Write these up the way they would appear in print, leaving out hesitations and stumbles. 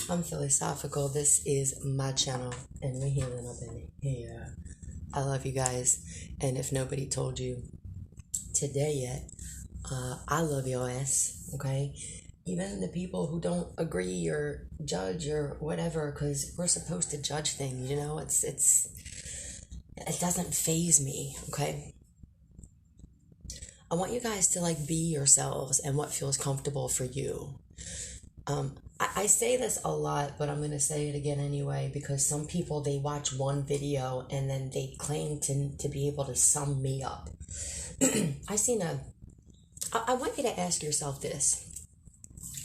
I'm philosophical. This is my channel, and we're healing up in here. I love you guys, and if nobody told you today yet, I love your ass. Okay, even the people who don't agree or judge or whatever, because we're supposed to judge things. You know, it doesn't faze me. Okay, I want you guys to like be yourselves and what feels comfortable for you. I say this a lot, but I'm going to say it again anyway because some people, they watch one video and then they claim to be able to sum me up. I want you to ask yourself this.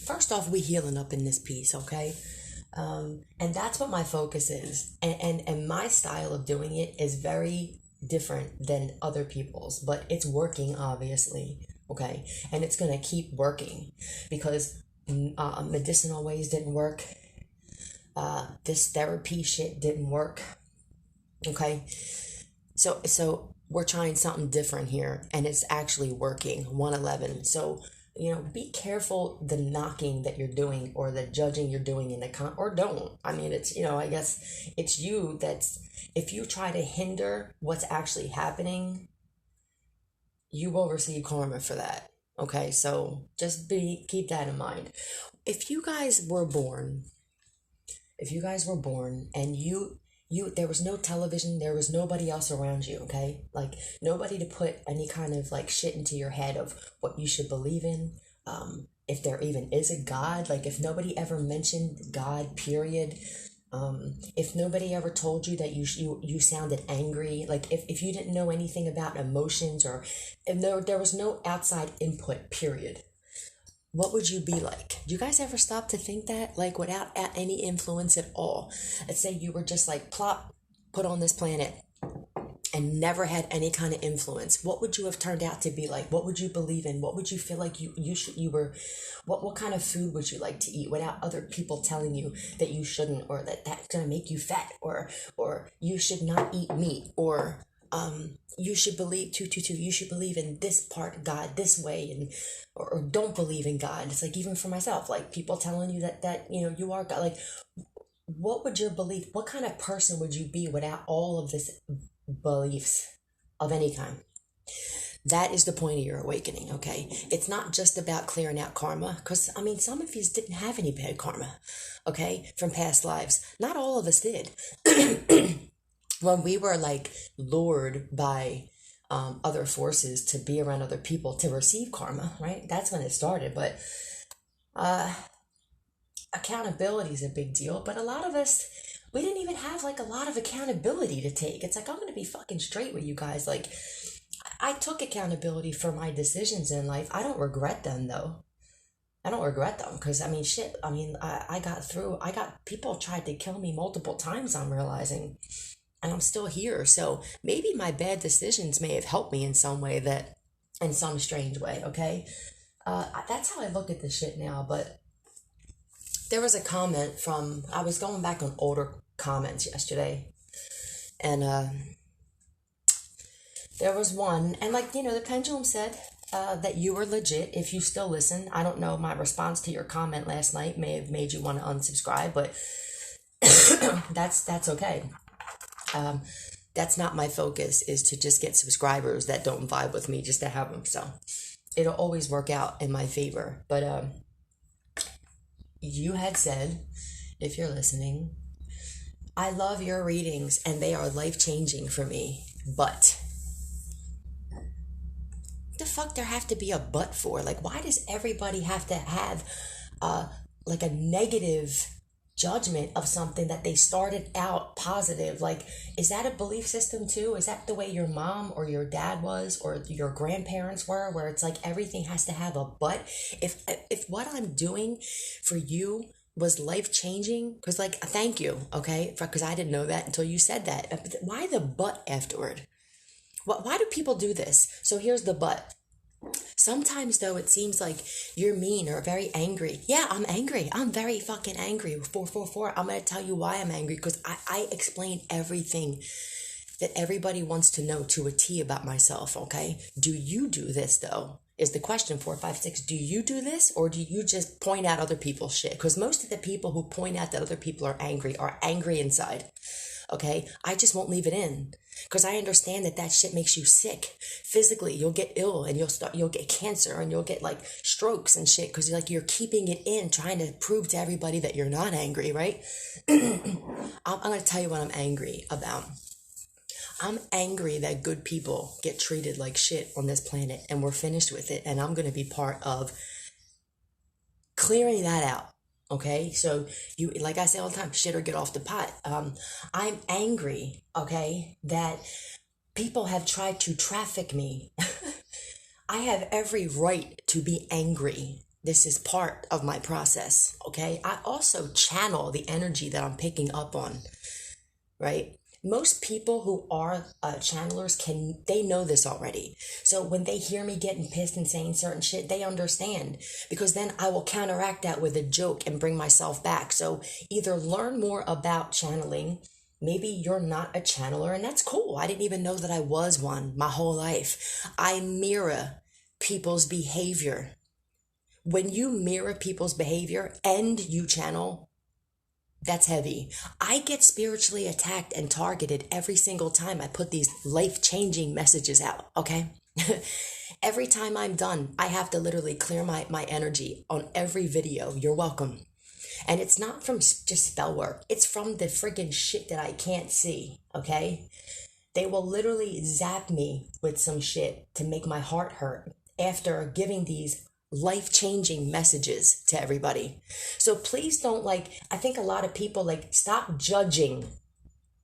First off, we healing up in this piece, okay? And that's what my focus is. And my style of doing it is very different than other people's, but it's working, obviously, okay? And it's going to keep working because medicinal ways didn't work. This therapy shit didn't work. Okay, so we're trying something different here, and it's actually working. 111. So be careful the knocking that you're doing or the judging you're doing in the or don't. I mean, it's I guess it's you that's if you try to hinder what's actually happening, you will receive karma for that. Okay, so just keep that in mind. If you guys were born, and there was no television, there was nobody else around you, okay? Like nobody to put any kind of like shit into your head of what you should believe in. If there even is a God, like if nobody ever mentioned God, period. If nobody ever told you that you sounded angry, like if you didn't know anything about emotions or if there was no outside input, period, what would you be like? Do you guys ever stop to think that? Like without any influence at all? Let's say you were just like plop, put on this planet and never had any kind of influence. What would you have turned out to be like? What would you believe in? What would you feel like you were? What kind of food would you like to eat without other people telling you that you shouldn't, or that's gonna make you fat, or you should not eat meat, or you should believe you should believe in this part God this way, and or don't believe in God. It's like even for myself, like people telling you that you are God. Like what would your belief? What kind of person would you be without all of this beliefs of any kind? That is the point of your awakening, okay? It's not just about clearing out karma, because I mean some of you didn't have any bad karma, okay, from past lives. Not all of us did. When we were like lured by other forces to be around other people to receive karma, right? That's when it started. But accountability is a big deal. But a lot of us, we didn't even have like a lot of accountability to take. It's like, I'm going to be fucking straight with you guys. Like, I took accountability for my decisions in life. I don't regret them though. I don't regret them because I mean, shit. I mean, I got through. People tried to kill me multiple times. I'm realizing. And I'm still here. So maybe my bad decisions may have helped me in some way in some strange way, okay? That's how I look at this shit now. But there was a comment I was going back on older comments yesterday. And there was one. And like, the pendulum said that you were legit. If you still listen, I don't know, my response to your comment last night may have made you want to unsubscribe. But that's okay. That's not my focus, is to just get subscribers that don't vibe with me just to have them. So it'll always work out in my favor. But you had said, if you're listening, I love your readings and they are life-changing for me. But the fuck there have to be a but for? Like, why does everybody have to have like a negative judgment of something that they started out positive? Like, is that a belief system too? Is that the way your mom or your dad was, or your grandparents were, where it's like everything has to have a but? If what I'm doing for you was life-changing, because like, thank you, okay, because I didn't know that until you said that. Why the but afterward? Why do people do this? So here's the but. Sometimes, though, it seems like you're mean or very angry. Yeah, I'm angry. I'm very fucking angry. 444. I'm going to tell you why I'm angry, because I explain everything that everybody wants to know to a T about myself, okay? Do you do this, though? is the question. 456, do you do this, or do you just point out other people's shit? Because most of the people who point out that other people are angry inside. Okay, I just won't leave it in, because I understand that that shit makes you sick physically. You'll get ill, and you'll get cancer, and you'll get like strokes and shit, because you're keeping it in, trying to prove to everybody that you're not angry, right? I'm gonna tell you what I'm angry about. I'm angry that good people get treated like shit on this planet, and we're finished with it, and I'm gonna be part of clearing that out. Okay, so you, like I say all the time, shit or get off the pot. I'm angry, okay, that people have tried to traffic me. I have every right to be angry. This is part of my process, okay? I also channel the energy that I'm picking up on, right? Most people who are channelers they know this already. So when they hear me getting pissed and saying certain shit, they understand, because then I will counteract that with a joke and bring myself back. So either learn more about channeling. Maybe you're not a channeler, and that's cool. I didn't even know that I was one my whole life. I mirror people's behavior. When you mirror people's behavior and you channel, that's heavy. I get spiritually attacked and targeted every single time I put these life-changing messages out, okay? Every time I'm done, I have to literally clear my energy on every video. You're welcome. And it's not from just spell work. It's from the friggin' shit that I can't see, okay? They will literally zap me with some shit to make my heart hurt after giving these life-changing messages to everybody. So please don't, I think a lot of people, stop judging.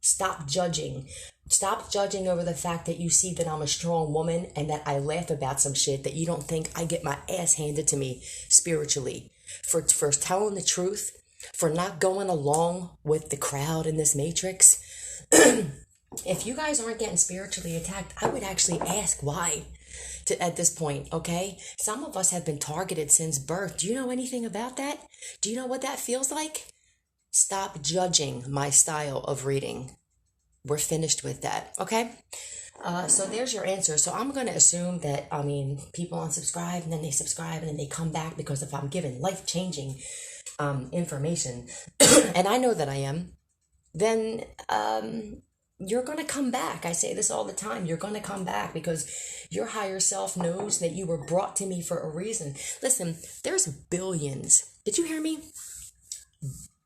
Stop judging. Stop judging over the fact that you see that I'm a strong woman and that I laugh about some shit that you don't think I get my ass handed to me spiritually. For telling the truth, for not going along with the crowd in this matrix. If you guys aren't getting spiritually attacked, I would actually ask why. At this point, okay? Some of us have been targeted since birth. Do you know anything about that? Do you know what that feels like? Stop judging my style of reading. We're finished with that, okay? So there's your answer. So I'm going to assume that, people unsubscribe, and then they subscribe, and then they come back, because if I'm giving life-changing information, and I know that I am, then you're going to come back. I say this all the time. You're going to come back, because your higher self knows that you were brought to me for a reason. Listen, there's billions. Did you hear me?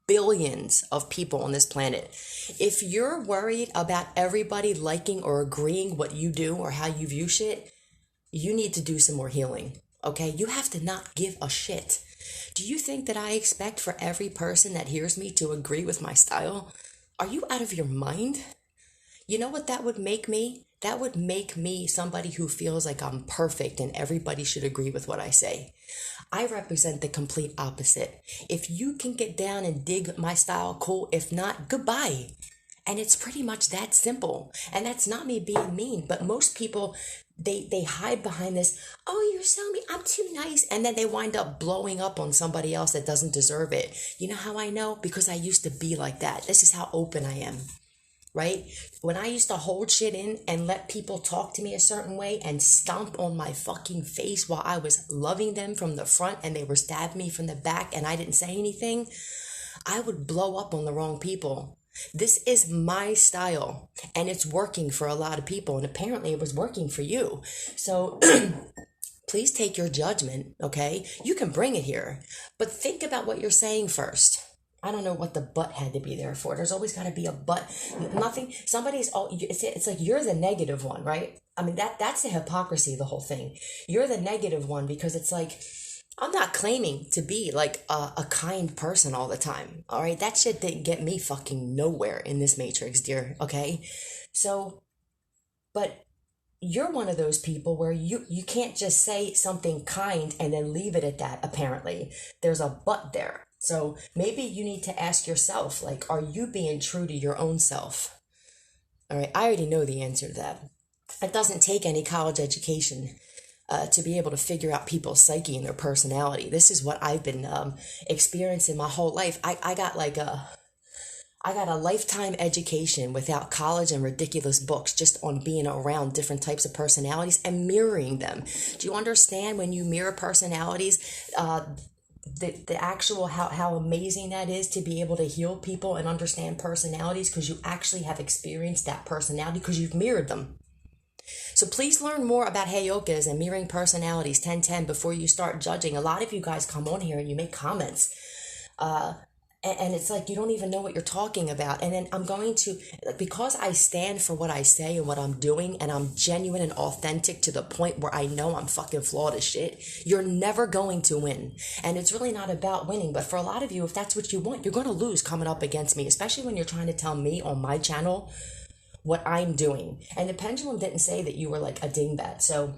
Billions of people on this planet. If you're worried about everybody liking or agreeing what you do or how you view shit, you need to do some more healing. Okay? You have to not give a shit. Do you think that I expect for every person that hears me to agree with my style? Are you out of your mind? You know what that would make me? That would make me somebody who feels like I'm perfect and everybody should agree with what I say. I represent the complete opposite. If you can get down and dig my style, cool. If not, goodbye. And it's pretty much that simple. And that's not me being mean, but most people, they hide behind this, oh, you're so mean, I'm too nice. And then they wind up blowing up on somebody else that doesn't deserve it. You know how I know? Because I used to be like that. This is how open I am. Right? When I used to hold shit in and let people talk to me a certain way and stomp on my fucking face while I was loving them from the front and they were stabbing me from the back and I didn't say anything, I would blow up on the wrong people. This is my style, and it's working for a lot of people, and apparently it was working for you. So please take your judgment, okay? You can bring it here, but think about what you're saying first. I don't know what the but had to be there for. There's always got to be a but. Nothing. It's like you're the negative one, right? That's the hypocrisy of the whole thing. You're the negative one, because it's like, I'm not claiming to be like a kind person all the time. All right. That shit didn't get me fucking nowhere in this matrix, dear. Okay. So, but you're one of those people where you can't just say something kind and then leave it at that. Apparently there's a but there. So maybe you need to ask yourself, are you being true to your own self? All right, I already know the answer to that. It doesn't take any college education to be able to figure out people's psyche and their personality. This is what I've been experiencing my whole life. I got I got a lifetime education without college and ridiculous books just on being around different types of personalities and mirroring them. Do you understand when you mirror personalities, the actual how amazing that is to be able to heal people and understand personalities because you actually have experienced that personality because you've mirrored them. So please learn more about Heyokas and mirroring personalities 1010 before you start judging. A lot of you guys come on here and you make comments. And it's like you don't even know what you're talking about. And then I'm going to, because I stand for what I say and what I'm doing, and I'm genuine and authentic to the point where I know I'm fucking flawed as shit, you're never going to win. And it's really not about winning. But for a lot of you, if that's what you want, you're going to lose coming up against me, especially when you're trying to tell me on my channel what I'm doing. And the pendulum didn't say that you were like a dingbat. So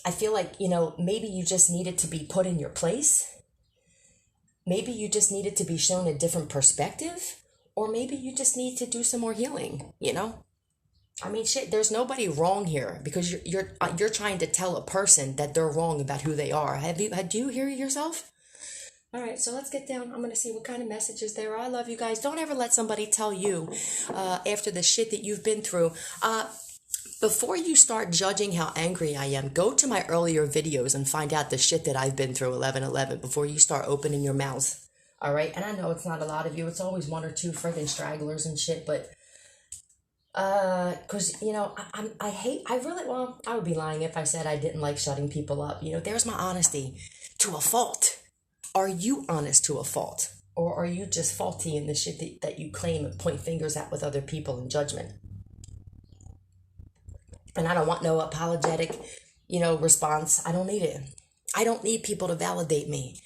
I feel like, maybe you just needed to be put in your place. Maybe you just needed to be shown a different perspective, or maybe you just need to do some more healing, I mean, shit, there's nobody wrong here because you're trying to tell a person that they're wrong about who they are. Do you hear yourself? All right, so let's get down. I'm going to see what kind of messages there are. I love you guys. Don't ever let somebody tell you after the shit that you've been through. Before you start judging how angry I am, go to my earlier videos and find out the shit that I've been through 11/11 before you start opening your mouth. All right? And I know it's not a lot of you. It's always one or two friggin' stragglers and shit, but because, I would be lying if I said I didn't like shutting people up. There's my honesty to a fault. Are you honest to a fault? Or are you just faulty in the shit that you claim and point fingers at with other people in judgment? And I don't want no apologetic, response. I don't need it. I don't need people to validate me.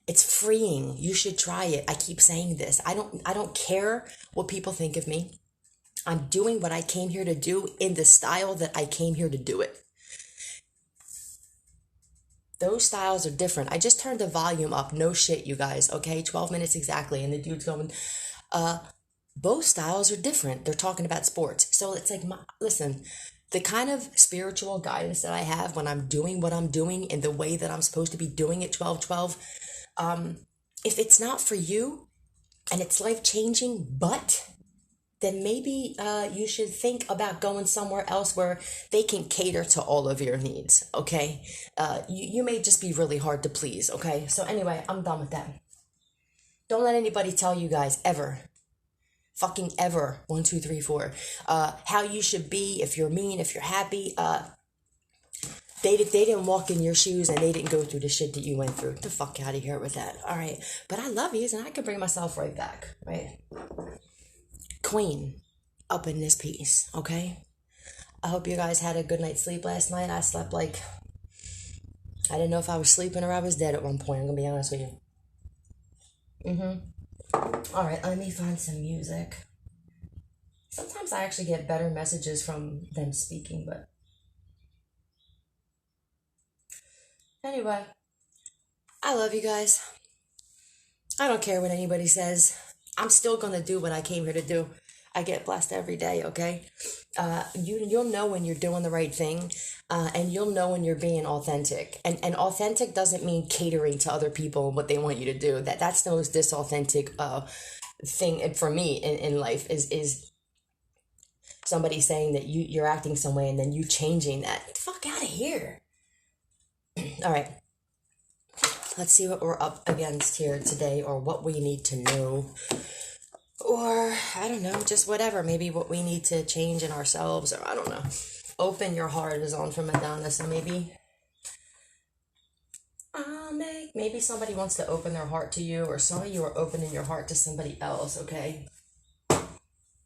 It's freeing. You should try it. I keep saying this. I don't care what people think of me. I'm doing what I came here to do in the style that I came here to do it. Those styles are different. I just turned the volume up. No shit, you guys. Okay, 12 minutes exactly. And the dude's going, both styles are different. They're talking about sports. So it's like, listen, the kind of spiritual guidance that I have when I'm doing what I'm doing in the way that I'm supposed to be doing it 12/12, if it's not for you and it's life-changing, then maybe you should think about going somewhere else where they can cater to all of your needs, okay? You may just be really hard to please, okay? So anyway, I'm done with that. Don't let anybody tell you guys ever, fucking ever, 1, 2, 3, 4, how you should be, if you're mean, if you're happy. They didn't walk in your shoes and they didn't go through the shit that you went through. Get the fuck out of here with that. All right. But I love you and I can bring myself right back, right? Queen up in this piece, okay? I hope you guys had a good night's sleep last night. I slept like, I didn't know if I was sleeping or I was dead at one point. I'm going to be honest with you. All right, let me find some music. Sometimes I actually get better messages from them speaking, but anyway, I love you guys. I don't care what anybody says. I'm still going to do what I came here to do. I get blessed every day, okay? You'll know when you're doing the right thing, and you'll know when you're being authentic. And authentic doesn't mean catering to other people and what they want you to do. That's the most disauthentic thing for me in life is somebody saying that you're acting some way and then you changing that. Get the fuck out of here. All right. Let's see what we're up against here today, or what we need to know. Or, I don't know, just whatever. Maybe what we need to change in ourselves, or I don't know. Open your heart is on from Madonna, so maybe somebody wants to open their heart to you, or some of you are opening your heart to somebody else, okay?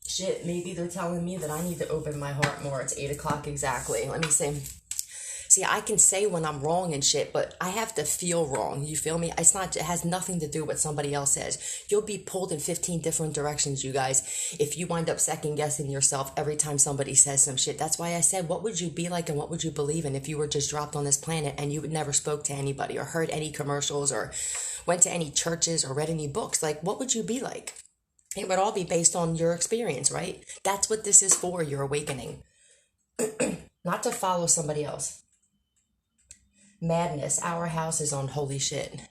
Shit, maybe they're telling me that I need to open my heart more. It's 8 o'clock exactly. Let me see. See, I can say when I'm wrong and shit, but I have to feel wrong. You feel me? It has nothing to do with what somebody else says. You'll be pulled in 15 different directions, you guys, if you wind up second guessing yourself every time somebody says some shit. That's why I said, what would you be like and what would you believe in if you were just dropped on this planet and you never spoke to anybody or heard any commercials or went to any churches or read any books? Like, what would you be like? It would all be based on your experience, right? That's what this is for, your awakening. Not to follow somebody else. Madness. Our house is on holy shit.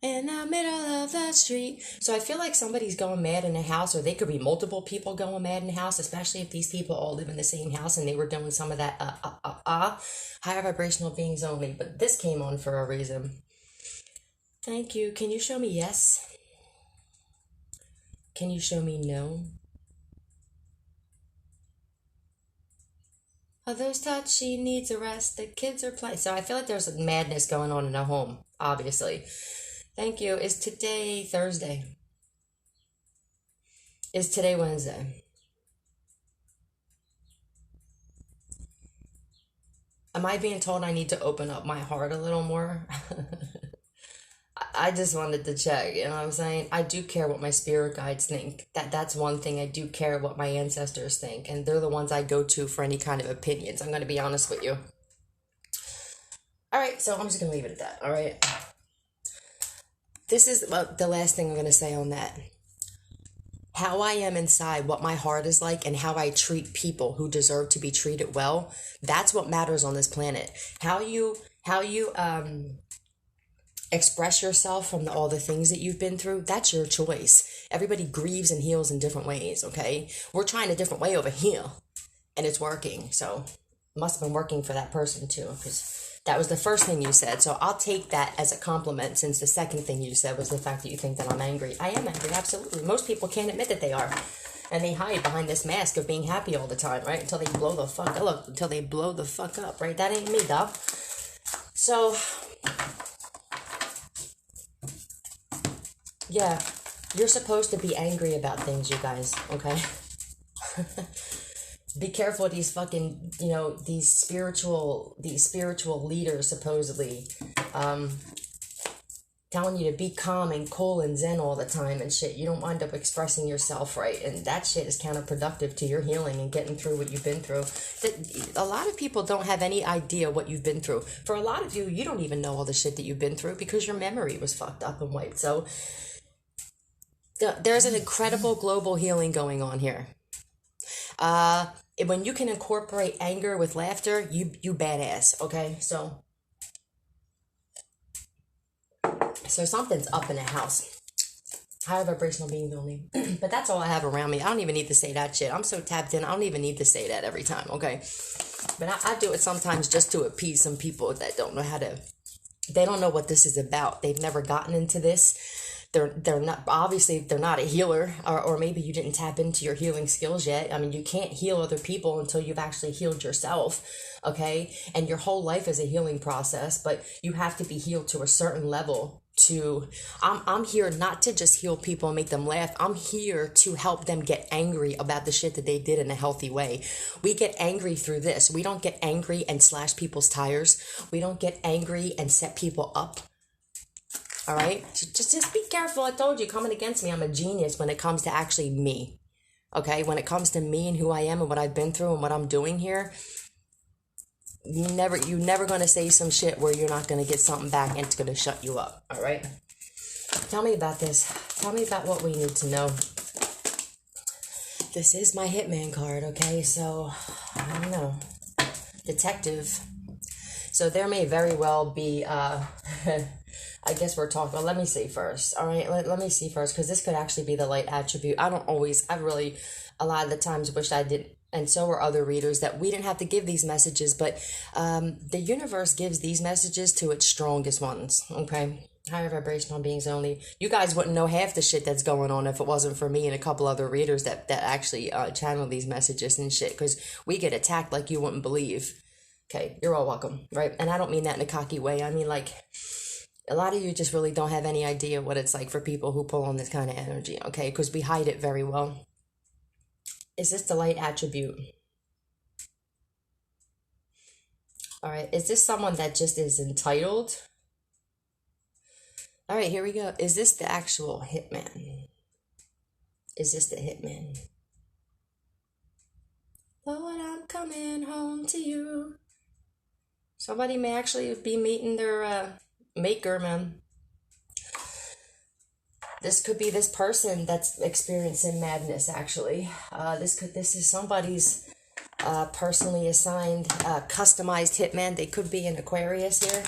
in the middle of the street. So I feel like somebody's going mad in a house, or they could be multiple people going mad in a house, especially if these people all live in the same house and they were doing some of that higher vibrational beings only. But this came on for a reason. Thank you. Can you show me yes? Can you show me no? Are those touch? She needs a rest. The kids are playing. So I feel like there's madness going on in a home, obviously. Thank you. Is today Thursday? Is today Wednesday? Am I being told I need to open up my heart a little more? I just wanted to check, you know what I'm saying? I do care what my spirit guides think. That's one thing. I do care what my ancestors think, and they're the ones I go to for any kind of opinions. I'm going to be honest with you. All right, so I'm just going to leave it at that, all right? This is the last thing I'm going to say on that. How I am inside, what my heart is like, and how I treat people who deserve to be treated well, that's what matters on this planet. How you express yourself from all the things that you've been through, that's your choice. Everybody grieves and heals in different ways, okay? We're trying a different way over here, and it's working. So it must have been working for that person too, because that was the first thing you said. So I'll take that as a compliment, since the second thing you said was the fact that you think that I'm angry. I am angry, absolutely. Most people can't admit that they are. And they hide behind this mask of being happy all the time, right? Until they blow the fuck up. Until they blow the fuck up, right? That ain't me, dog. So yeah, you're supposed to be angry about things, you guys, okay? Be careful, these fucking, these spiritual leaders supposedly telling you to be calm and cool and zen all the time and shit. You don't wind up expressing yourself right, and that shit is counterproductive to your healing and getting through what you've been through. A lot of people don't have any idea what you've been through. For a lot of you, you don't even know all the shit that you've been through because your memory was fucked up and wiped. So there's an incredible global healing going on here. When you can incorporate anger with laughter, you badass, okay? So something's up in the house. Higher vibrational beings only. But that's all I have around me. I don't even need to say that shit. I'm so tapped in, I don't even need to say that every time, okay? But I do it sometimes just to appease some people that don't know they don't know what this is about. They've never gotten into this. They're not, obviously they're not a healer, or maybe you didn't tap into your healing skills yet. I mean, you can't heal other people until you've actually healed yourself, okay? And your whole life is a healing process, but you have to be healed to a certain level I'm here not to just heal people and make them laugh. I'm here to help them get angry about the shit that they did in a healthy way. We get angry through this. We don't get angry and slash people's tires. We don't get angry and set people up. All right, just be careful. I told you, coming against me, I'm a genius when it comes to actually me. Okay, when it comes to me and who I am and what I've been through and what I'm doing here, you're never gonna say some shit where you're not gonna get something back and it's gonna shut you up. All right, tell me about this. Tell me about what we need to know. This is my hitman card. Okay, so I don't know, detective. So there may very well be I guess we're talking, well, let me see first. All right, let me see first, because this could actually be the light attribute. I really, a lot of the times wish I did, and so are other readers, that we didn't have to give these messages, but the universe gives these messages to its strongest ones, okay? Higher vibrational beings only. You guys wouldn't know half the shit that's going on if it wasn't for me and a couple other readers that actually channel these messages and shit, because we get attacked like you wouldn't believe. Okay, you're all welcome, right? And I don't mean that in a cocky way. I mean, like, a lot of you just really don't have any idea what it's like for people who pull on this kind of energy, okay? Because we hide it very well. Is this the light attribute? All right, is this someone that just is entitled? All right, here we go. Is this the actual hitman? Is this the hitman? Lord, I'm coming home to you. Somebody may actually be meeting their maker, man. This could be this person that's experiencing madness, actually. This is somebody's personally assigned, customized hitman. They could be an Aquarius here.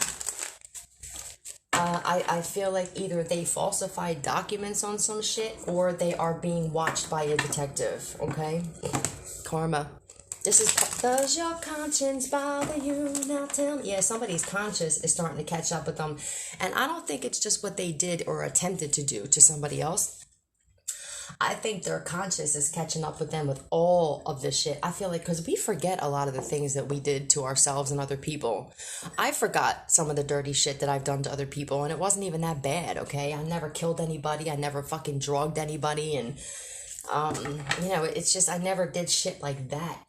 I feel like either they falsified documents on some shit or they are being watched by a detective, okay? Karma. This is, does your conscience bother you? Now tell me. Yeah, somebody's conscience is starting to catch up with them. And I don't think it's just what they did or attempted to do to somebody else. I think their conscience is catching up with them with all of this shit. I feel like, because we forget a lot of the things that we did to ourselves and other people. I forgot some of the dirty shit that I've done to other people, and it wasn't even that bad, okay? I never killed anybody. I never fucking drugged anybody, and it's just, I never did shit like that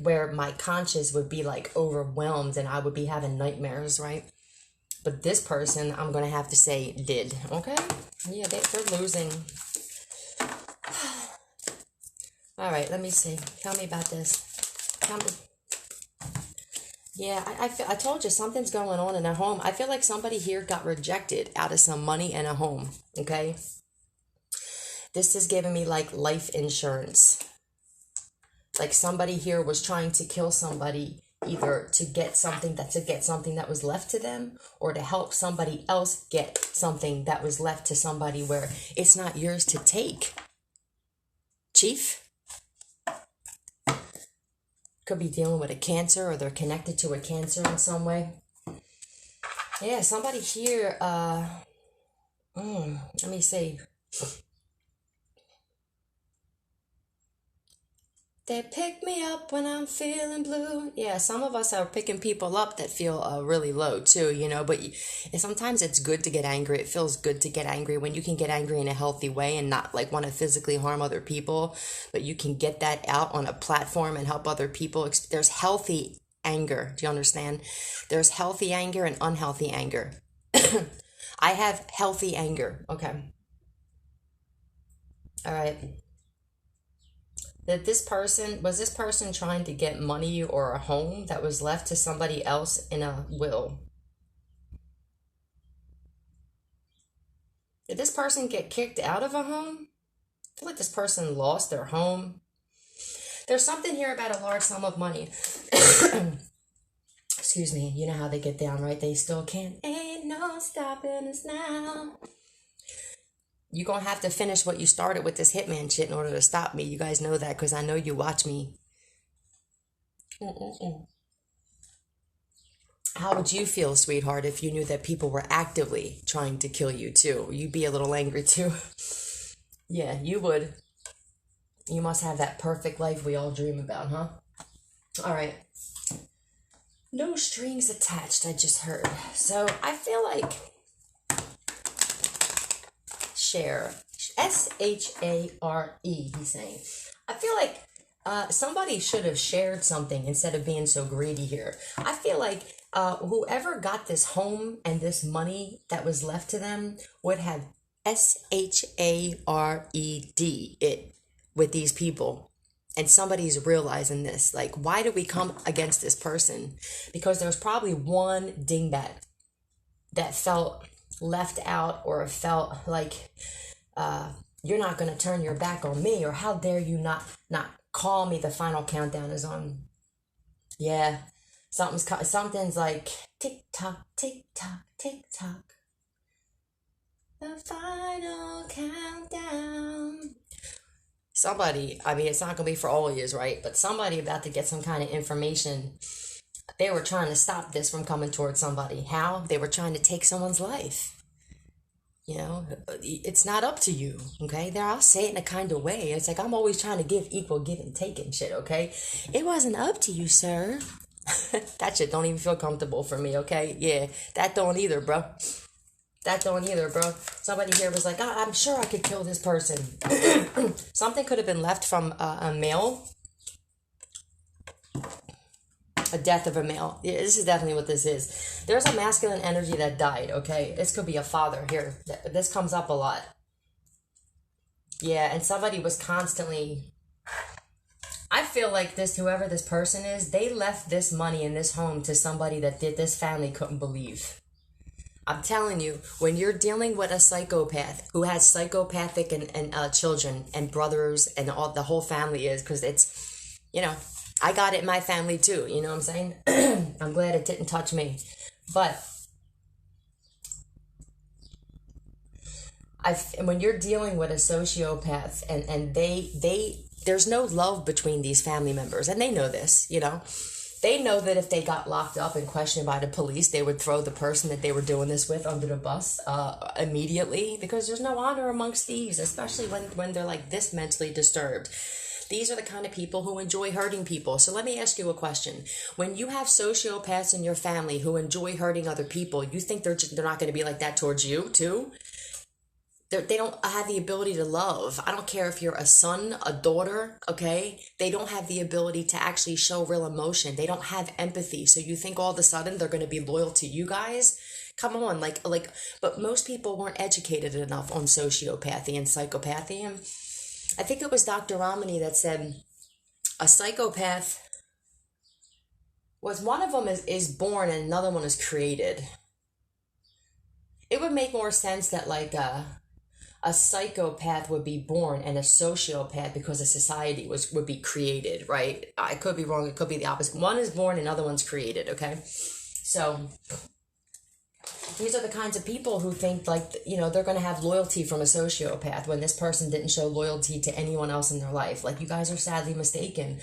where my conscience would be like overwhelmed and I would be having nightmares, right? But this person, I'm gonna have to say, did, okay? Yeah, they're losing. All right, let me see. Tell me about this. Tell me. Yeah, I told you something's going on in a home. I feel like somebody here got rejected out of some money and a home, okay? This is giving me like life insurance. Like somebody here was trying to kill somebody either to get something that was left to them or to help somebody else get something that was left to somebody where it's not yours to take. Chief? Could be dealing with a cancer or they're connected to a cancer in some way. Yeah, somebody here, let me see. They pick me up when I'm feeling blue. Yeah, some of us are picking people up that feel really low too, but sometimes it's good to get angry. It feels good to get angry when you can get angry in a healthy way and not like want to physically harm other people, but you can get that out on a platform and help other people. There's healthy anger. Do you understand? There's healthy anger and unhealthy anger. I have healthy anger. Okay. All right. Was this person trying to get money or a home that was left to somebody else in a will? Did this person get kicked out of a home? I feel like this person lost their home. There's something here about a large sum of money. Excuse me, you know how they get down, right? They still can't. Ain't no stopping us now. You're going to have to finish what you started with this hitman shit in order to stop me. You guys know that because I know you watch me. How would you feel, sweetheart, if you knew that people were actively trying to kill you too? You'd be a little angry too. Yeah, you would. You must have that perfect life we all dream about, huh? All right. No strings attached, I just heard. So I feel like share. S-H-A-R-E, he's saying. I feel like somebody should have shared something instead of being so greedy here. I feel like whoever got this home and this money that was left to them would have S-H-A-R-E-D it with these people. And somebody's realizing this. Like, why did we come against this person? Because there's probably one dingbat that felt left out or felt like you're not going to turn your back on me, or how dare you not call me. The final countdown is on. Yeah, something's like tick tock, tick tock, tick tock, the final countdown. Somebody, I mean, it's not going to be for all of you, right? But somebody about to get some kind of information. They were trying to stop this from coming towards somebody. How? They were trying to take someone's life. It's not up to you, okay? There, I'll say it in a kind of way. It's like I'm always trying to give equal give and take and shit, okay? It wasn't up to you, sir. That shit don't even feel comfortable for me, okay? Yeah, that don't either, bro. That don't either, bro. Somebody here was like, I'm sure I could kill this person. Something could have been left from a male. A death of a male. Yeah, this is definitely what this is. There's a masculine energy that died, okay? This could be a father here. This comes up a lot. Yeah, and somebody was constantly... I feel like whoever this person is, they left this money in this home to somebody that this family couldn't believe. I'm telling you, when you're dealing with a psychopath who has psychopathic and children and brothers and all the whole family is, because it's, I got it in my family too, you know what I'm saying? I'm glad it didn't touch me. But when you're dealing with a sociopath and there's no love between these family members, and they know this, they know that if they got locked up and questioned by the police, they would throw the person that they were doing this with under the bus immediately, because there's no honor amongst thieves, especially when they're like this mentally disturbed. These are the kind of people who enjoy hurting people. So let me ask you a question. When you have sociopaths in your family who enjoy hurting other people, you think they're not going to be like that towards you too? They don't have the ability to love. I don't care if you're a son, a daughter, okay? They don't have the ability to actually show real emotion. They don't have empathy. So you think all of a sudden they're going to be loyal to you guys? Come on, but most people weren't educated enough on sociopathy and psychopathy. And I think it was Dr. Romney that said a psychopath was, one of them is born and another one is created. It would make more sense that a psychopath would be born and a sociopath because a society would be created, right? I could be wrong. It could be the opposite. One is born and other one's created, okay? So these are the kinds of people who think they're going to have loyalty from a sociopath when this person didn't show loyalty to anyone else in their life. Like, you guys are sadly mistaken.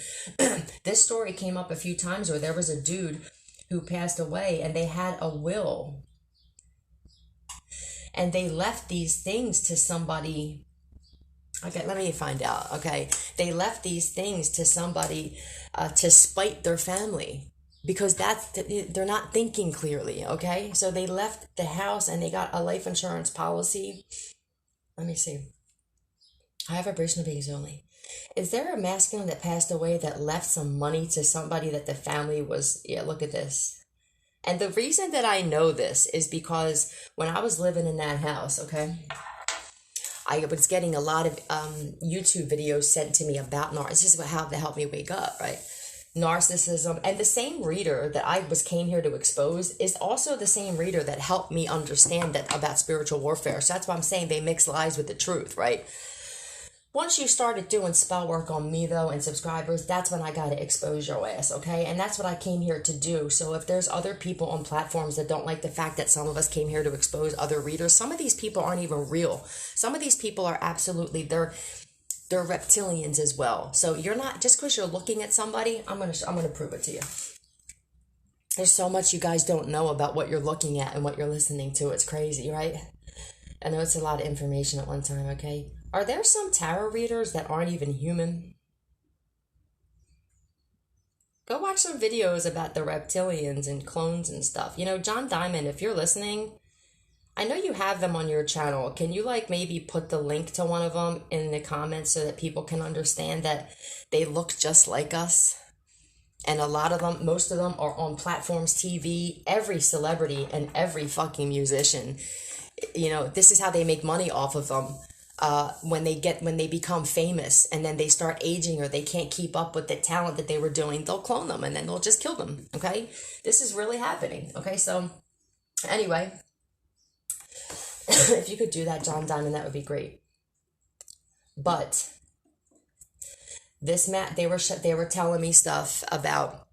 This story came up a few times where there was a dude who passed away and they had a will. And they left these things to somebody. Okay, let me find out. Okay, they left these things to somebody to spite their family, because they're not thinking clearly. Okay, so they left the house and they got a life insurance policy. Let me see. High vibrational beings only. Is there a masculine that passed away that left some money to somebody that the family was? Yeah, look at this. And the reason that I know this is because when I was living in that house, okay, I was getting a lot of YouTube videos sent to me about narcissism. This is how to help me wake up, right? Narcissism. And the same reader that I came here to expose is also the same reader that helped me understand that about spiritual warfare. So that's why I'm saying they mix lies with the truth, right? Once you started doing spell work on me, though, and subscribers, that's when I got to expose your ass, okay? And that's what I came here to do. So if there's other people on platforms that don't like the fact that some of us came here to expose other readers, some of these people aren't even real. Some of these people are absolutely, they're reptilians as well. So you're not, just because you're looking at somebody, I'm gonna prove it to you. There's so much you guys don't know about what you're looking at and what you're listening to. It's crazy, right? I know it's a lot of information at one time, okay? Are there some tarot readers that aren't even human? Go watch some videos about the reptilians and clones and stuff. John Diamond, if you're listening, I know you have them on your channel. Can you maybe put the link to one of them in the comments so that people can understand that they look just like us? And a lot of them, most of them are on platforms, TV, every celebrity and every fucking musician. This is how they make money off of them. When they become famous and then they start aging or they can't keep up with the talent that they were doing, they'll clone them and then they'll just kill them. Okay, this is really happening. Okay, so anyway, if you could do that, John Diamond, that would be great. But they were telling me stuff about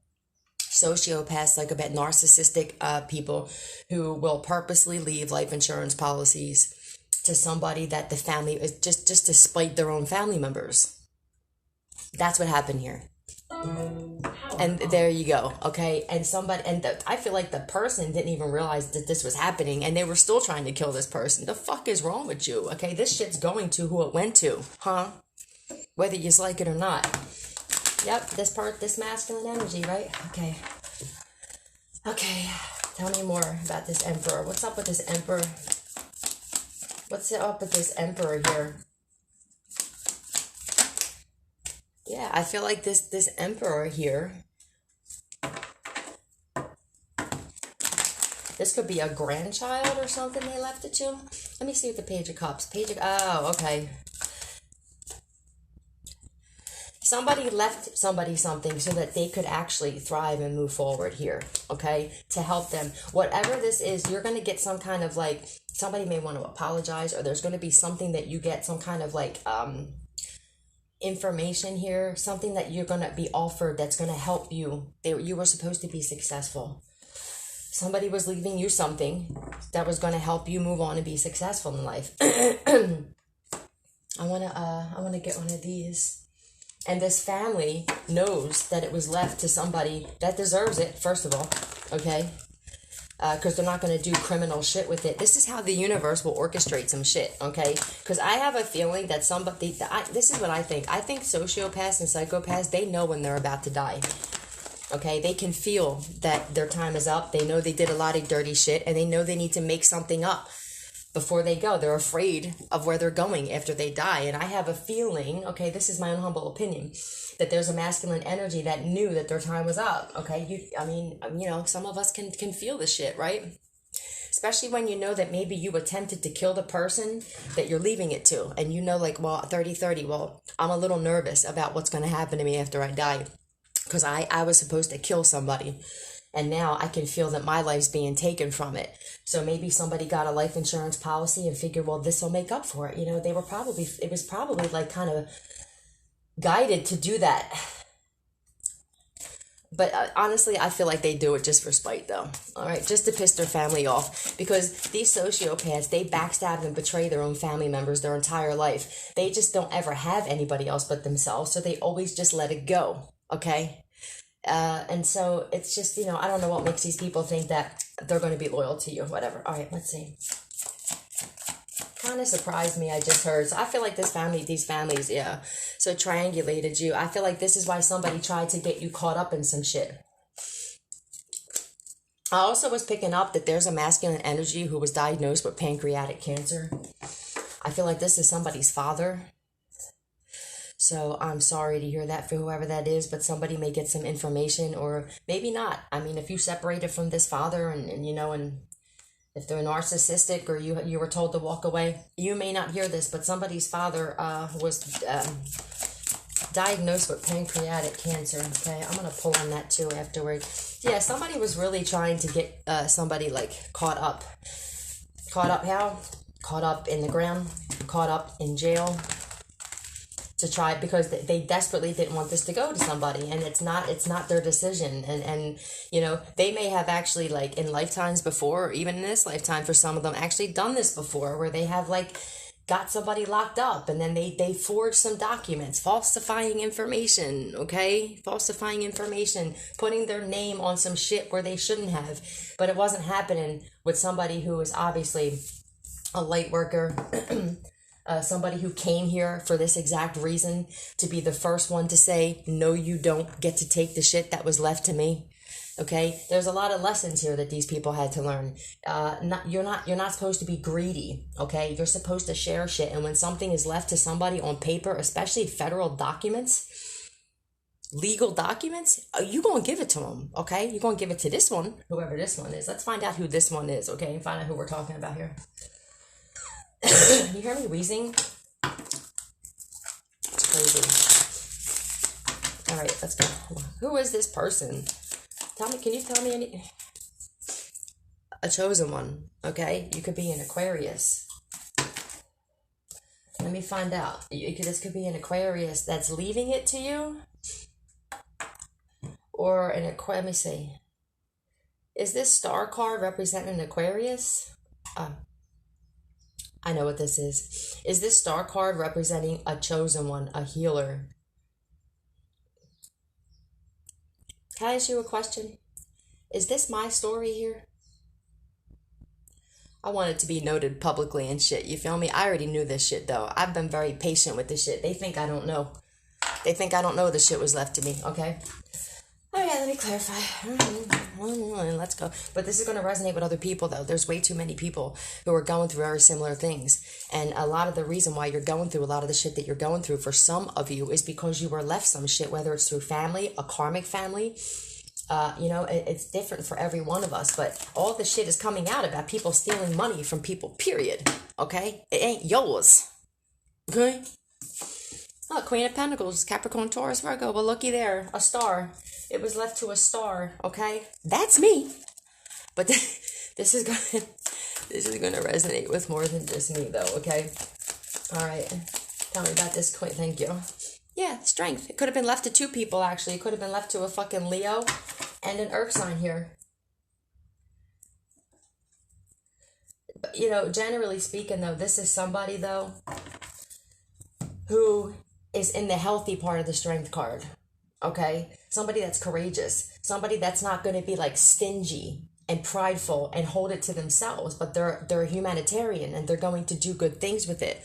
sociopaths, like about narcissistic people who will purposely leave life insurance policies to somebody that the family is just to spite their own family members. That's what happened here. And there you go, okay? And I feel like the person didn't even realize that this was happening and they were still trying to kill this person. The fuck is wrong with you, okay? This shit's going to who it went to, huh? Whether you like it or not. Yep, this masculine energy, right? Okay. Tell me more about this emperor. What's up with this emperor? What's up with this emperor here? Yeah, I feel like this emperor here, this could be a grandchild or something they left it to. Let me see what the Page of Cups. Oh, okay. Somebody left somebody something so that they could actually thrive and move forward here, okay? To help them. Whatever this is, you're going to get some kind of somebody may want to apologize, or there's going to be something that you get some kind of information here, something that you're going to be offered that's going to help you. You were supposed to be successful. Somebody was leaving you something that was going to help you move on and be successful in life. I want to get one of these. And this family knows that it was left to somebody that deserves it, first of all, okay? Because they're not going to do criminal shit with it. This is how the universe will orchestrate some shit, okay? Because I have a feeling that this is what I think. I think sociopaths and psychopaths, they know when they're about to die, okay? They can feel that their time is up. They know they did a lot of dirty shit, and they know they need to make something up before they go. They're afraid of where they're going after they die. And I have a feeling, okay, this is my own humble opinion, that there's a masculine energy that knew that their time was up, okay? Some of us can feel the shit, right? Especially when you know that maybe you attempted to kill the person that you're leaving it to. And you know, like, well, 30-30, well, I'm a little nervous about what's going to happen to me after I die. Because I was supposed to kill somebody. And now I can feel that my life's being taken from it. So maybe somebody got a life insurance policy and figured, well, this will make up for it. You know, it was probably like kind of guided to do that. But honestly, I feel like they do it just for spite, though. All right, just to piss their family off. Because these sociopaths, they backstab and betray their own family members their entire life. They just don't ever have anybody else but themselves. So they always just let it go, okay? And so it's just, I don't know what makes these people think that they're going to be loyal to you, whatever. All right, let's see. Kind of surprised me, I just heard. So I feel like these families, yeah, so triangulated you. I feel like this is why somebody tried to get you caught up in some shit. I also was picking up that there's a masculine energy who was diagnosed with pancreatic cancer. I feel like this is somebody's father. So I'm sorry to hear that for whoever that is, but somebody may get some information or maybe not. I mean, if you separated from this father and if they're narcissistic or you were told to walk away, you may not hear this, but somebody's father was diagnosed with pancreatic cancer. Okay, I'm going to pull on that too afterward. Yeah, somebody was really trying to get somebody like caught up. Caught up how? Caught up in the ground, caught up in jail. To try, because they desperately didn't want this to go to somebody, and it's not their decision, and they may have actually, like, in lifetimes before, or even in this lifetime for some of them, actually done this before, where they have, like, got somebody locked up, and then they forged some documents, falsifying information, okay? Falsifying information, putting their name on some shit where they shouldn't have, but it wasn't happening with somebody who was obviously a light worker, somebody who came here for this exact reason, to be the first one to say, no, you don't get to take the shit that was left to me. Okay, there's a lot of lessons here that these people had to learn. You're not supposed to be greedy. Okay, you're supposed to share shit, and when something is left to somebody on paper, especially federal documents, legal documents, you gonna give it to them. Okay, you're gonna give it to this one, whoever this one is. Let's find out who this one is. Okay, and find out who we're talking about here. You hear me wheezing? It's crazy. All right, let's go. Who is this person? Can you tell me any? A chosen one, okay? You could be an Aquarius. Let me find out. This could be an Aquarius that's leaving it to you. Or an Aquarius, let me see. Is this star card representing an Aquarius? I know what this is. Is this star card representing a chosen one, a healer? Can I ask you a question? Is this my story here? I want it to be noted publicly and shit, you feel me? I already knew this shit, though. I've been very patient with this shit. They think I don't know. They think I don't know the shit was left to me, okay? Oh yeah, let me clarify. Let's go. But this is going to resonate with other people, though. There's way too many people who are going through very similar things. And a lot of the reason why you're going through a lot of the shit that you're going through for some of you is because you were left some shit, whether it's through family, a karmic family. It's different for every one of us. But all the shit is coming out about people stealing money from people, period. Okay? It ain't yours. Okay? Oh, Queen of Pentacles, Capricorn, Taurus, Virgo. Well, looky there. A star. It was left to a star, okay? That's me. But this is gonna resonate with more than just me, though, okay? All right. Tell me about this queen. Thank you. Yeah, strength. It could have been left to two people, actually. It could have been left to a fucking Leo and an Earth sign here. Generally speaking, though, this is somebody, though, who is in the healthy part of the strength card. Okay? Somebody that's courageous. Somebody that's not going to be like stingy and prideful and hold it to themselves, but they're a humanitarian and they're going to do good things with it.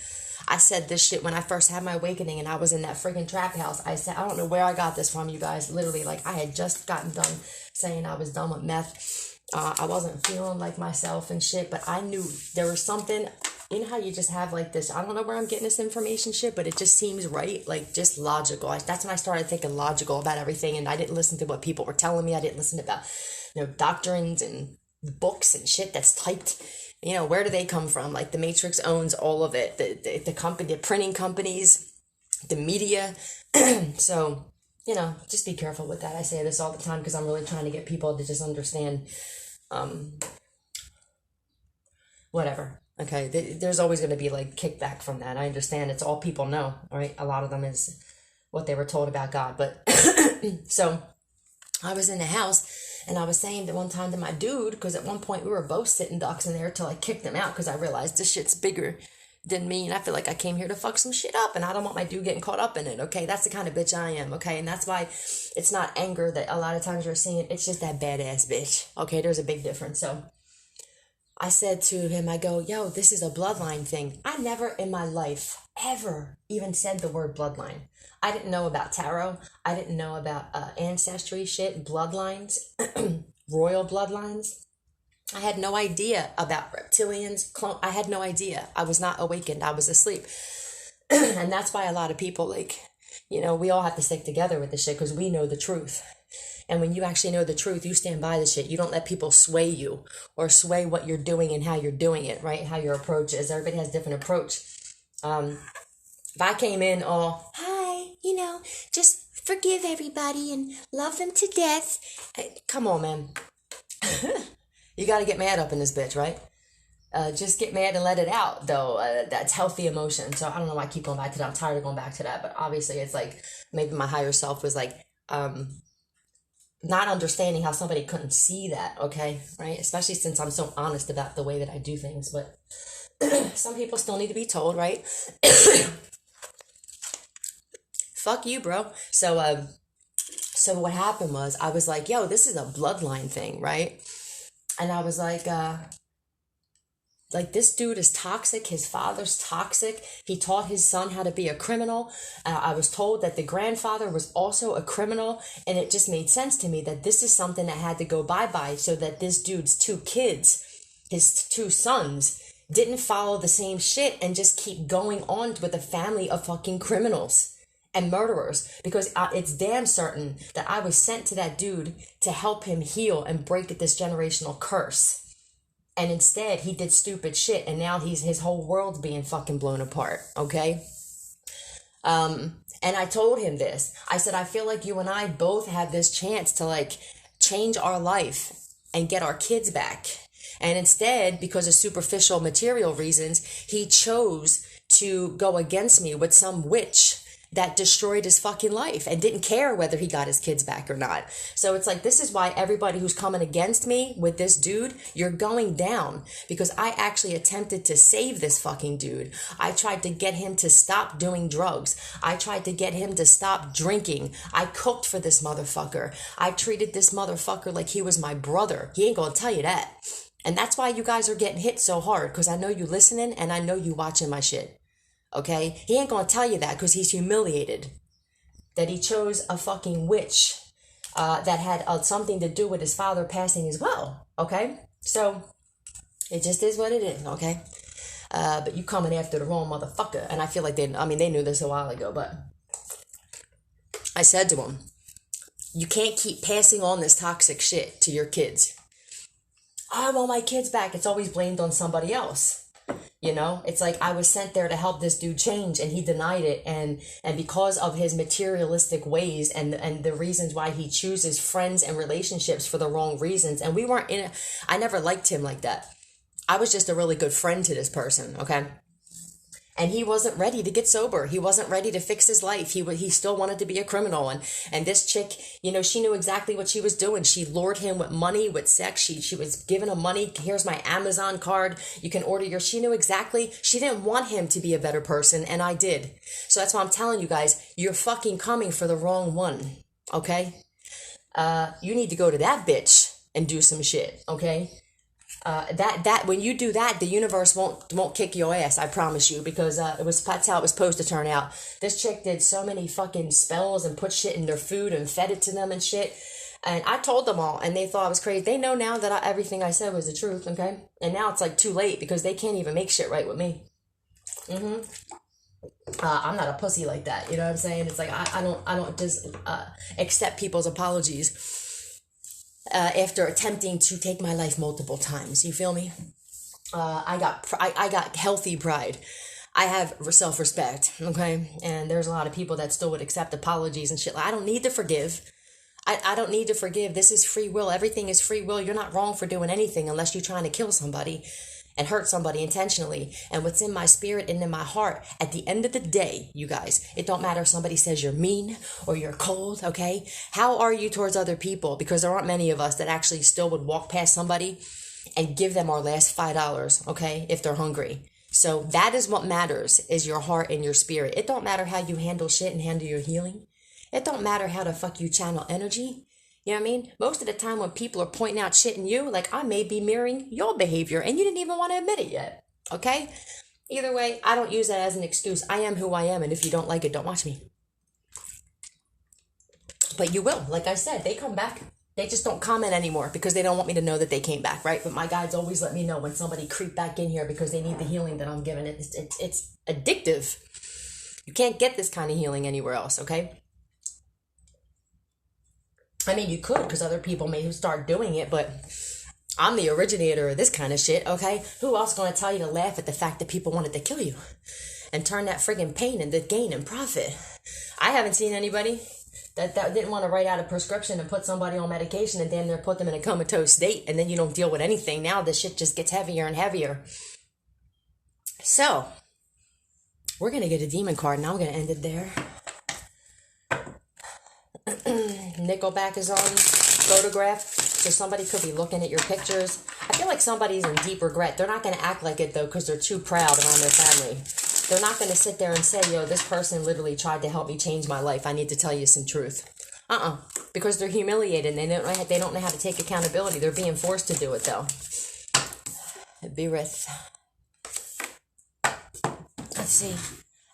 I said this shit when I first had my awakening and I was in that freaking trap house. I said, I don't know where I got this from, you guys. Literally, like, I had just gotten done saying I was done with meth. I wasn't feeling like myself and shit, but I knew there was something. You know how you just have like this, I don't know where I'm getting this information shit, but it just seems right, like just logical. That's when I started thinking logical about everything, and I didn't listen to what people were telling me. I didn't listen about, doctrines and books and shit that's typed. Where do they come from? Like, the Matrix owns all of it. The company, the printing companies, the media. So, just be careful with that. I say this all the time because I'm really trying to get people to just understand, whatever. Okay, there's always going to be like kickback from that. I understand it's all people know, all right? A lot of them is what they were told about God. But so I was in the house and I was saying that one time to my dude, because at one point we were both sitting ducks in there till I kicked him out because I realized this shit's bigger than me and I feel like I came here to fuck some shit up and I don't want my dude getting caught up in it, okay? That's the kind of bitch I am, okay? And that's why it's not anger that a lot of times you're seeing. It's just that badass bitch, okay? There's a big difference. So I said to him, I go, yo, this is a bloodline thing. I never in my life ever even said the word bloodline. I didn't know about tarot. I didn't know about ancestry shit, bloodlines, royal bloodlines. I had no idea about reptilians. I had no idea. I was not awakened. I was asleep. And that's why a lot of people, like, we all have to stick together with this shit because we know the truth. And when you actually know the truth, you stand by the shit. You don't let people sway you or sway what you're doing and how you're doing it, right? How your approach is. Everybody has a different approach. If I came in all, hi, just forgive everybody and love them to death. Come on, man. You got to get mad up in this bitch, right? Just get mad and let it out, though. That's healthy emotion. So I don't know why I keep going back to that. I'm tired of going back to that. But obviously it's like maybe my higher self was like, not understanding how somebody couldn't see that, okay, right? Especially since I'm so honest about the way that I do things, but some people still need to be told, right? Fuck you, bro. So what happened was I was like, yo, this is a bloodline thing, right? And I was like, this dude is toxic. His father's toxic. He taught his son how to be a criminal. I was told that the grandfather was also a criminal. And it just made sense to me that this is something that had to go bye-bye so that this dude's two kids, his two sons, didn't follow the same shit and just keep going on with a family of fucking criminals and murderers. Because it's damn certain that I was sent to that dude to help him heal and break this generational curse. And instead, he did stupid shit, and now his whole world's being fucking blown apart, okay? And I told him this. I said, I feel like you and I both have this chance to, like, change our life and get our kids back. And instead, because of superficial material reasons, he chose to go against me with some witch that destroyed his fucking life and didn't care whether he got his kids back or not. So it's like, this is why everybody who's coming against me with this dude, you're going down, because I actually attempted to save this fucking dude. I tried to get him to stop doing drugs. I tried to get him to stop drinking. I cooked for this motherfucker. I treated this motherfucker like he was my brother. He ain't gonna tell you that. And that's why you guys are getting hit so hard, because I know you listening and I know you watching my shit. Okay? He ain't gonna tell you that because he's humiliated. That he chose a fucking witch that had something to do with his father passing as well. Okay? So, it just is what it is, okay? But you coming after the wrong motherfucker. And I feel like they knew this a while ago, but I said to him, you can't keep passing on this toxic shit to your kids. I want my kids back. It's always blamed on somebody else. It's like I was sent there to help this dude change and he denied it. And because of his materialistic ways and the reasons why he chooses friends and relationships for the wrong reasons. And we weren't in it. I never liked him like that. I was just a really good friend to this person. Okay. And he wasn't ready to get sober. He wasn't ready to fix his life. He still wanted to be a criminal. And this chick, you know, she knew exactly what she was doing. She lured him with money, with sex. She was giving him money. Here's my Amazon card. You can order your, she knew exactly. She didn't want him to be a better person. And I did. So that's why I'm telling you guys, you're fucking coming for the wrong one. Okay? You need to go to that bitch and do some shit. Okay? That when you do that, the universe won't kick your ass. I promise you, because that's how it was supposed to turn out. This chick did so many fucking spells and put shit in their food and fed it to them and shit. And I told them all, and they thought I was crazy. They know now that everything I said was the truth. Okay, and now it's like too late because they can't even make shit right with me. I'm not a pussy like that. You know what I'm saying? It's like I don't just accept people's apologies. After attempting to take my life multiple times. You feel me? I got healthy pride. I have self-respect, okay? And there's a lot of people that still would accept apologies and shit. I don't need to forgive. I don't need to forgive. This is free will. Everything is free will. You're not wrong for doing anything unless you're trying to kill somebody and hurt somebody intentionally. And what's in my spirit and in my heart, at the end of the day, you guys, it don't matter if somebody says you're mean or you're cold, okay? How are you towards other people? Because there aren't many of us that actually still would walk past somebody and give them our last $5, okay, if they're hungry. So that is what matters, is your heart and your spirit. It don't matter how you handle shit and handle your healing. It don't matter how the fuck you channel energy. You know what I mean? Most of the time when people are pointing out shit in you, like I may be mirroring your behavior and you didn't even want to admit it yet. Okay? Either way, I don't use that as an excuse. I am who I am, and if you don't like it, don't watch me. But you will. Like I said, they come back. They just don't comment anymore because they don't want me to know that they came back, right? But my guides always let me know when somebody creep back in here because they need the healing that I'm giving. It's addictive. You can't get this kind of healing anywhere else, okay? I mean, you could, because other people may start doing it, but I'm the originator of this kind of shit, okay? Who else going to tell you to laugh at the fact that people wanted to kill you and turn that friggin' pain into gain and profit? I haven't seen anybody that didn't want to write out a prescription and put somebody on medication and damn near put them in a comatose state, and then you don't deal with anything. Now this shit just gets heavier and heavier. So, we're going to get a demon card, and I'm going to end it there. Nickelback is on photograph, so somebody could be looking at your pictures. I feel like somebody's in deep regret. They're not going to act like it though because they're too proud around their family. They're not going to sit there and say, yo, this person literally tried to help me change my life. I need to tell you some truth. Because they're humiliated and they don't know how to take accountability. They're being forced to do it though. Be with. Let's see.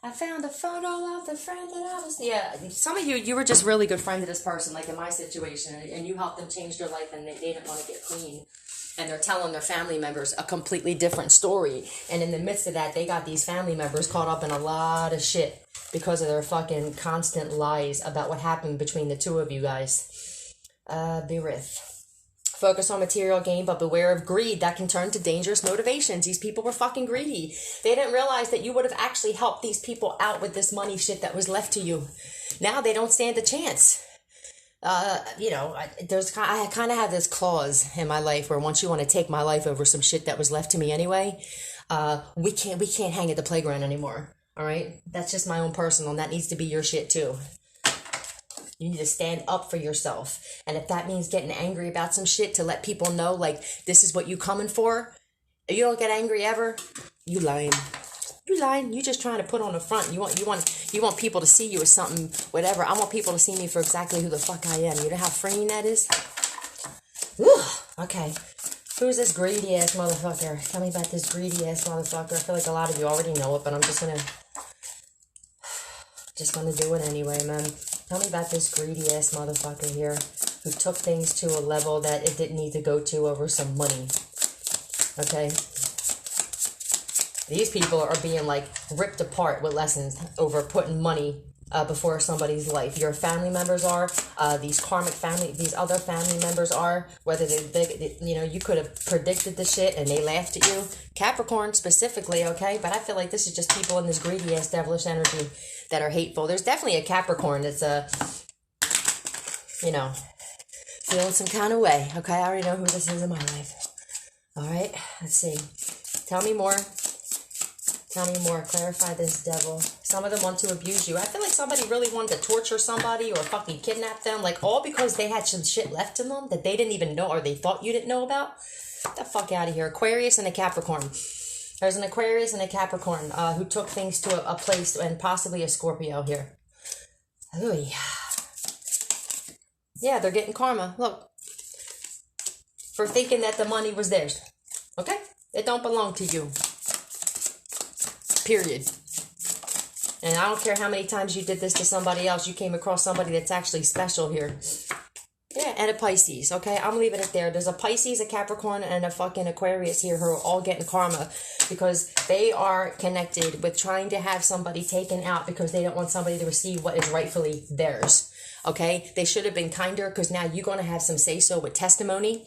I found a photo of the friend that I was... Yeah, some of you were just really good friends of this person, like in my situation, and you helped them change their life, and they didn't want to get clean. And they're telling their family members a completely different story. And in the midst of that, they got these family members caught up in a lot of shit because of their fucking constant lies about what happened between the two of you guys. Be with. Focus on material gain, but beware of greed. That can turn to dangerous motivations. These people were fucking greedy. They didn't realize that you would have actually helped these people out with this money shit that was left to you. Now they don't stand a chance. I kind of have this clause in my life where once you want to take my life over some shit that was left to me anyway, we can't hang at the playground anymore. All right? That's just my own personal, and that needs to be your shit too. You need to stand up for yourself. And if that means getting angry about some shit to let people know, like, this is what you coming for, you don't get angry ever, you lying. You lying. You just trying to put on the front. You want people to see you as something, whatever. I want people to see me for exactly who the fuck I am. You know how freeing that is? Whew. Okay. Who's this greedy ass motherfucker? Tell me about this greedy ass motherfucker. I feel like a lot of you already know it, but I'm just gonna do it anyway, man. Tell me about this greedy ass motherfucker here who took things to a level that it didn't need to go to over some money. Okay? These people are being like ripped apart with lessons over putting money before somebody's life. Your family members are, these other family members are, whether you could have predicted the shit and they laughed at you. Capricorn specifically, okay? But I feel like this is just people in this greedy ass devilish energy that are hateful. There's definitely a Capricorn that's feeling some kind of way. Okay, I already know who this is in my life. All right, let's see. Tell me more Tell me more. Clarify this, devil. Some of them want to abuse you. I feel like somebody really wanted to torture somebody or fucking kidnap them. Like, all because they had some shit left in them that they didn't even know or they thought you didn't know about. Get the fuck out of here. Aquarius and a Capricorn. There's an Aquarius and a Capricorn who took things to a place, and possibly a Scorpio here. Ooh, yeah, they're getting karma. Look. For thinking that the money was theirs. Okay? It don't belong to you. Period. And I don't care how many times you did this to somebody else, you came across somebody that's actually special here. Yeah, and a Pisces, okay? I'm leaving it there. There's a Pisces, a Capricorn, and a fucking Aquarius here who are all getting karma because they are connected with trying to have somebody taken out because they don't want somebody to receive what is rightfully theirs, okay? They should have been kinder because now you're going to have some say-so with testimony.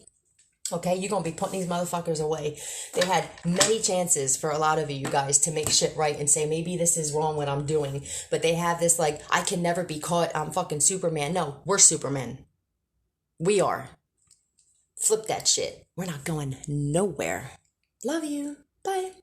Okay, you're going to be putting these motherfuckers away. They had many chances for a lot of you guys to make shit right and say, maybe this is wrong what I'm doing. But they have this like, I can never be caught. I'm fucking Superman. No, we're Superman. We are. Flip that shit. We're not going nowhere. Love you. Bye.